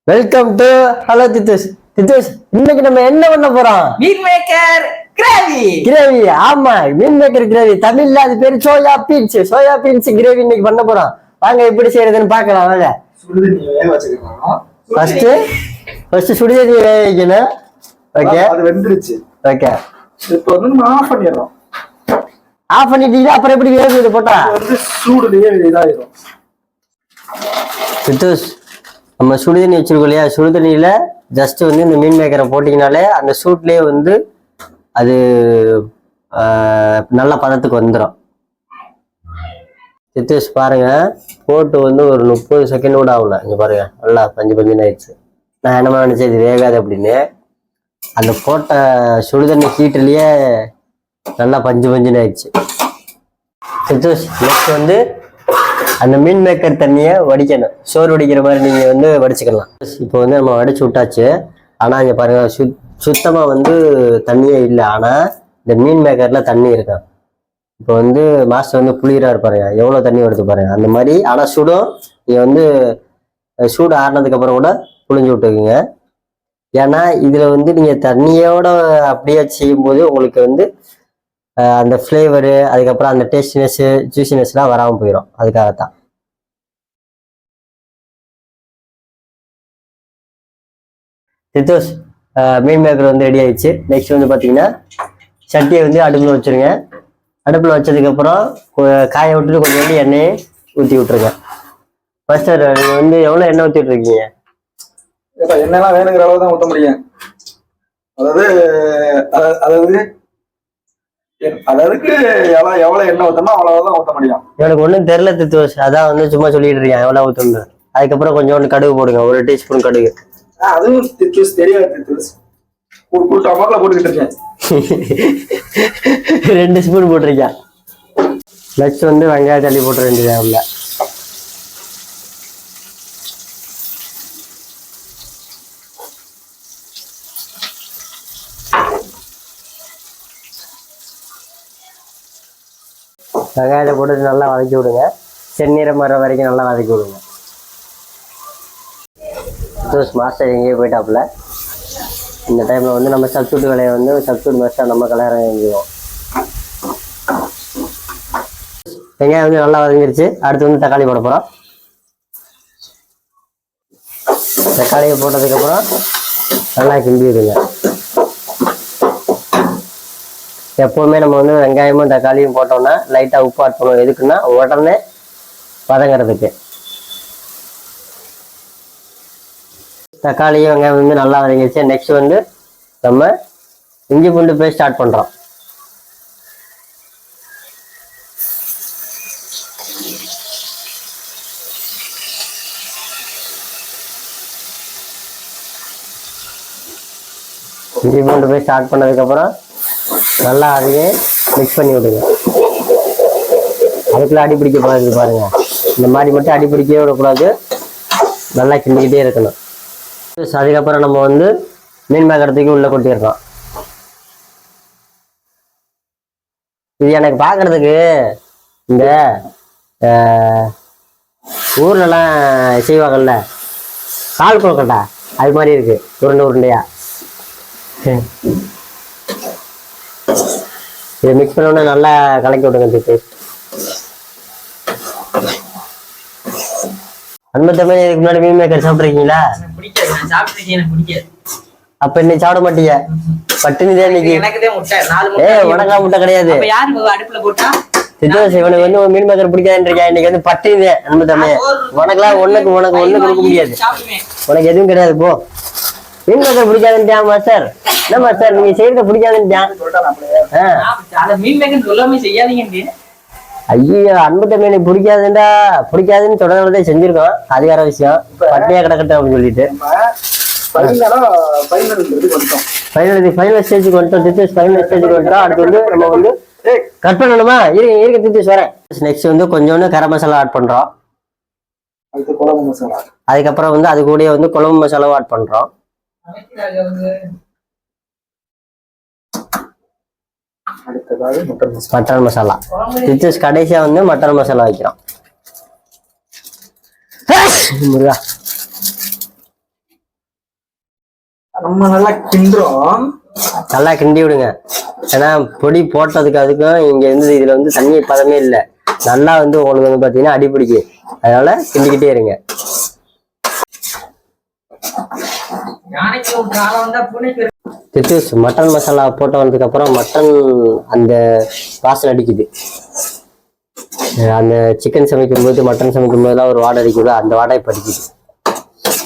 Welcome to hello Thithush. Thithush, இன்னைக்கு நம்ம என்ன பண்ண போறோம்? Meal maker gravy. கிரேவி. ஆமா, மீன் மேக்கர் கிரேவி. தமிழ்ல அது பேரு soya beans. Soya beans gravy இன்னைக்கு பண்ண போறோம். வாங்க எப்படி செய்யறதுன்னு பாக்கலாம். வாங்க. ஃபர்ஸ்ட் சுடுதண்ணி வேக வைக்கணும். ஓகே, அது வெந்துருச்சு. ஓகே, இப்போ வந்து நம்ம ஆஃப் பண்ணிடுறோம். ஆஃப் பண்ணிட்டீங்க. அப்புறம் எப்படி வேகுது போட்டா வந்து சூடுலயே இதாயிரும். தித்துஷ், நம்ம சுடுதண்ணி வச்சிருக்கோம் இல்லையா, சுடுதண்ணியில ஜஸ்ட் வந்து இந்த மீன் மேக்கரை போட்டிங்கனாலே அந்த சூட்லேயே வந்து அது நல்ல பதத்துக்கு வந்துடும். சித்தேஷ் பாருங்க, போட்டு வந்து ஒரு 30 செகண்ட் கூட ஆகல. இங்க பாருங்க, நல்லா பஞ்சுன்னு ஆயிடுச்சு. நான் என்னமா நினைச்சேன் இது வேகாது அப்படின்னு. அந்த போட்ட சுடுதண்ணி ஹீட்டுலயே நல்லா பஞ்சுன்னு ஆயிடுச்சு. சித்தேஷ், நெக்ஸ்ட் வந்து அந்த மீன் மேக்கர் தண்ணியை வடிக்கணும். சோறு வடிக்கிற மாதிரி நீங்க வந்து வடிச்சுக்கலாம். இப்போ வந்து நம்ம வடிச்சு விட்டாச்சு. ஆனா இங்க பாருங்க, சுத்தமா வந்து தண்ணியே இல்லை. ஆனா இந்த மீன் மேக்கர்ல தண்ணி இருக்கும். இப்போ வந்து மாஸ்டர் வந்து புளியரா இருப்பாருங்க, எவ்வளவு தண்ணி எடுத்து பாருங்க. அந்த மாதிரி ஆனா சுடும். நீங்க வந்து சூடு ஆறுனதுக்கு அப்புறம் கூட புளிஞ்சு விட்டுக்குங்க. ஏன்னா இதுல வந்து நீங்க தண்ணியோட அப்படியே செய்யும் போது உங்களுக்கு வந்து அந்த ஃப்ளேவரு, அதுக்கப்புறம் அந்த டேஸ்டினஸ், ஜூசினஸ்லாம் வராமல் போயிடும். அதுக்காகத்தான். சித்தோஷ், மீன் மேக்கர் வந்து ரெடி ஆயிடுச்சு. நெக்ஸ்ட் வந்து பார்த்தீங்கன்னா சட்டியை வந்து அடுப்பில் வச்சுருங்க. அடுப்பில் வச்சதுக்கப்புறம் காய விட்டுட்டு கொஞ்சம் எண்ணெயை ஊற்றி விட்டுருங்க. ஃபர்ஸ்ட் நீங்கள் வந்து எவ்வளோ எண்ணெய் ஊற்றிட்டு இருக்கீங்க? எண்ணெய்லாம் வேணுங்கிற அளவு தான் ஊற்ற முடியும். அதுக்கு எவ்வளவு எண்ணெய் ஊற்றணும் அவ்வளவுதான் ஊற்ற முடியும். எனக்கு ஒன்றும் தெரியல தித்துவஸ், அதான் வந்து சும்மா சொல்லிட்டு இருக்கேன் எவ்வளோ ஊற்றணும். அதுக்கப்புறம் கொஞ்சோண்டு கடுகு போடுங்க, 1 டீஸ்பூன் கடுகு. அதுவும் தித்துவஸ் தெரியாது. தித்துவஸ் கூட்டு அமர்ல போட்டுக்கிட்டு இருக்கேன். 2 ஸ்பூன் போட்டிருக்கேன். நெக்ஸ்ட் வந்து வெங்காயம் தள்ளி போட்டு 2 உள்ள. வெங்காயத்தை போட்டு நல்லா வதக்கி விடுங்க. செந்நிறம் வர வரைக்கும் நல்லா வதக்கி விடுங்க. மாஸ்டர் எங்கேயே போயிட்டாப்புல. இந்த டைம்ல வந்து நம்ம சப்ஸ்டியூட் வேலையை வந்து சப்ஸ்டியூட் மாஸ்டர் நம்ம கல்யாணம் செஞ்சுவோம். வெங்காயம் வந்து நல்லா வதங்கிருச்சு. அடுத்து வந்து தக்காளி போட போறோம். தக்காளியை போட்டதுக்கப்புறம் நல்லா கிண்டி விடுங்க. எப்பவுமே நம்ம வந்து வெங்காயமும் தக்காளியும் போட்டோம்னா லைட்டா உப்பு ஆட் பண்ணுவோம். எதுக்குன்னா உடனே வதங்கிறதுக்கு. தக்காளியும் வெங்காயம் வந்து நல்லா வதங்கிடுச்சு. நெக்ஸ்ட் வந்து நம்ம இஞ்சி பூண்டு பேஸ்ட் ஆட் பண்றோம். இஞ்சி பூண்டு பேஸ்ட் ஆட் பண்ணதுக்கு அப்புறம் நல்லா அதையே மிக்ஸ் பண்ணி விடுங்க. அதுக்குள்ள அடி பிடிக்க போகுது பாருங்க. இந்த மாதிரி மட்டும் அடி பிடிக்கவே விடக்கூடாது. நல்லா கிண்டிக்கிட்டே இருக்கணும். அதுக்கப்புறம் நம்ம வந்து மீன் மேக்கறதுக்கு உள்ள கொட்டிடுறோம். இது எனக்கு பார்க்கறதுக்கு இந்த ஊர்லலாம் செய்வாங்கல்ல கால் கொழுக்கட்டை, அது மாதிரி இருக்கு, உருண்டையா. இதை மிக்ஸ் பண்ண நல்லா கலக்கி விடுங்க. அன்பத்தமே இதுக்கு முன்னாடி மீன் மேக்கர் சாப்பிட்ருக்கீங்களா? அப்ப இன்னைக்கு சாப்பிட மாட்டீங்க, பட்டினிதான் இன்னைக்கு. உனக்கா முட்டை கிடையாது. இவனுக்கு வந்து மீன் மேக்கர் பிடிக்காதுன்னு இருக்கா. இன்னைக்கு வந்து பட்டினிதான் அன்பத்தமே. உனக்குலாம் உனக்கு கொடுக்க முடியாது. உனக்கு எதுவும் கிடையாது. போ, மீன் மேக்கர் பிடிக்காதுன்றியா மாஸ்டர்? என்ன மாஸ்டர் நீங்க செய்யறத பிடிக்காதுன்றியா? ஐயோ, அன்பத்தமே எனக்கு பிடிக்காதுன்னு தொடர்ந்து செஞ்சிருக்கோம். அது வேற விஷயம். பட்டினியா கிடக்கட்டும் அப்படின்னு சொல்லிட்டு ஃபைனல் ஸ்டேஜுக்கு வந்துட்டோம். தித்தேஷ் ஃபைனல் ஸ்டேஜுக்கு வந்துட்டோம். அடுத்து வந்து நம்ம வந்து கட் பண்ணணுமா? இருக்க தித்தேஷ் வரேன். நெக்ஸ்ட் வந்து கொஞ்சோண்டு கரம் மசாலா ஆட் பண்றோம். அதுக்கப்புறம் வந்து அது கூட வந்து குழம்பு மசாலாவும் ஆட் பண்றோம். மட்டன் மசாலா. தித்தேஷ் கடைசியா வந்து மட்டன் மசாலா வைக்கிறோம். முருகா, நம்ம நல்லா கிண்டுறோம். நல்லா கிண்டி விடுங்க. ஏன்னா பொடி போட்டதுக்கு அதுக்கும் இங்க இருந்து இதுல வந்து தண்ணி பதமே இல்லை. நல்லா வந்து உங்களுக்கு வந்து பாத்தீங்கன்னா அடி பிடிக்கும். அதனால கிண்டிக்கிட்டே இருங்க. தித்தூஸ் மட்டன் மசாலா போட்டு வந்ததுக்கு அப்புறம் மட்டன் அந்த வாசனை அடிக்குது. அந்த சிக்கன் சமைக்கும் போது மட்டன் சமைக்கும் போதெல்லாம் ஒரு வாடை அடிக்குது, அந்த வாடை இப்ப அடிக்குது.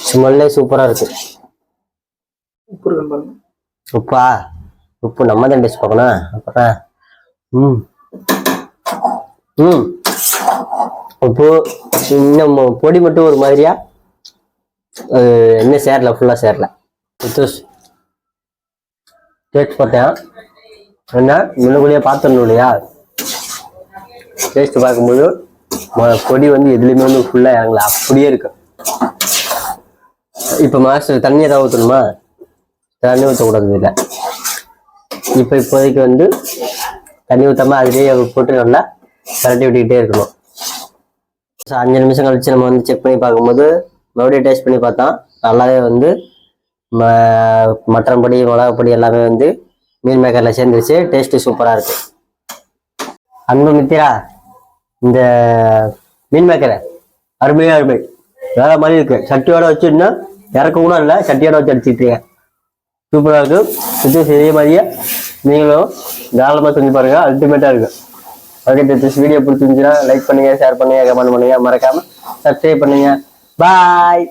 ஸ்மெல்லே சூப்பரா இருக்கு. உப்பு இருக்கு பாருங்க. உப்பா? உப்பு நம்ம தான் டேஸ்ட் பார்க்கணும். அப்புறம் உப்பு இன்னும் பொடி மட்டும் ஒரு மாதிரியா இன்னும் சேரல, ஃபுல்லா சேரல. டேஸ்ட் பார்த்தேன். என்ன முன்னக்கூடியே பார்த்துடணும் இல்லையா? டேஸ்ட் பார்க்கும்போது பொடி வந்து எதுலையுமே வந்து ஃபுல்லா இறங்கல, அப்படியே இருக்கு. இப்ப மாஸ்டர் தண்ணி ஏதாவது ஊற்றணுமா? தண்ணி ஊற்றக்கூடாது இல்லை. இப்போதைக்கு வந்து தண்ணி ஊற்றாம அதுலேயே போட்டு நல்லா கரட்டி விட்டுக்கிட்டே இருக்கணும். 5 நிமிஷம் கழிச்சு நம்ம வந்து செக் பண்ணி பார்க்கும்போது மறுபடியும் டேஸ்ட் பண்ணி பார்த்தோம். நல்லாவே வந்து மட்டன் பொடி மிளகா பொடி எல்லாமே வந்து மீன் மேக்கர்ல சேர்ந்துருச்சு. டேஸ்ட்டு சூப்பராக இருக்கு. அன்பு மித்திரா, இந்த மீன் மேக்கரை அருமையா அருமை வேற மாதிரி இருக்கு. சட்டியோட வச்சுன்னா இறக்க கூட இல்லை, சட்டியோட வச்சு அடிச்சுக்கிட்டீங்க. சூப்பராக இருக்கு. இது இதே மாதிரியே நீங்களும் தாராளமாக செஞ்சு பாருங்க, அல்டிமேட்டா இருக்கு. ஓகே, வீடியோ பிடிச்சிருந்துச்சுன்னா லைக் பண்ணுங்க, ஷேர் பண்ணுங்க, கமெண்ட் பண்ணுங்க, மறக்காம சப்ஸ்கிரைப் பண்ணுங்க. பாய்.